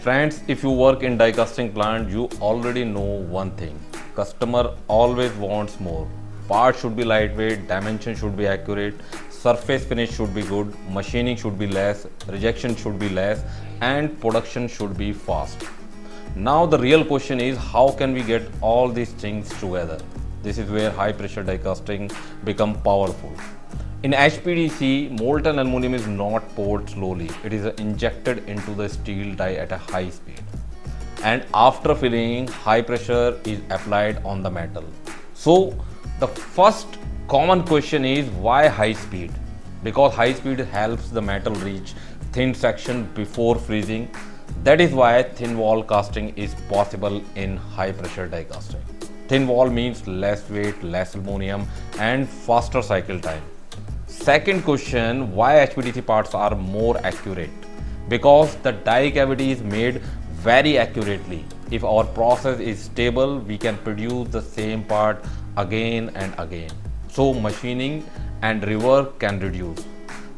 Friends, if you work in die casting plant, you already know one thing. Customer always wants more. Parts should be lightweight, dimension should be accurate, surface finish should be good, machining should be less, rejection should be less, and production should be fast. Now the real question is, how can we get all these things together? This is where high pressure die casting become powerful. In HPDC, molten aluminum is not poured slowly. It is injected into the steel die at a high speed. And after filling, high pressure is applied on the metal. So the first common question is, why high speed? Because high speed helps the metal reach thin section before freezing. That is why thin wall casting is possible in high pressure die casting. Thin wall means less weight, less aluminum, and faster cycle time. Second question, why HPDC parts are more accurate? Because the die cavity is made very accurately. If our process is stable, we can produce the same part again and again. So machining and rework can reduce.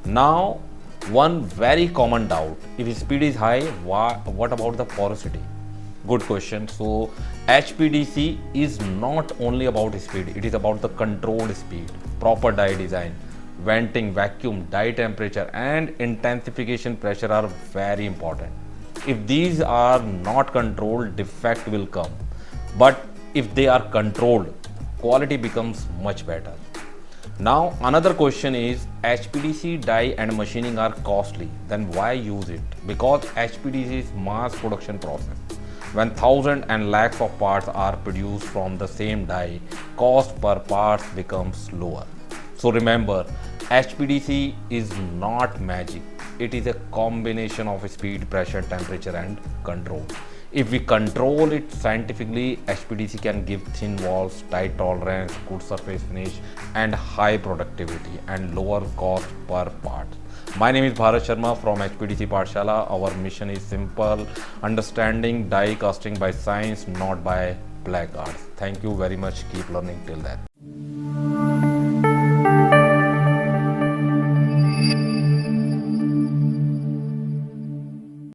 Now, one very common doubt, if speed is high, what about the porosity? Good question. So HPDC is not only about speed, it is about the controlled speed, proper die design. Venting, vacuum, die temperature, and intensification pressure are very important. If these are not controlled, defect will come. But if they are controlled, quality becomes much better. Now another question is, HPDC die and machining are costly, then why use it? Because HPDC is mass production process. When thousands and lakhs of parts are produced from the same die, cost per parts becomes lower. So remember, HPDC is not magic. It is a combination of speed, pressure, temperature, and control. If we control it scientifically, HPDC can give thin walls, tight tolerance, good surface finish, and high productivity and lower cost per part. My name is Bharat Sharma from HPDC Pathshala. Our mission is simple: understanding die casting by science, not by black arts. Thank you very much. Keep learning till then.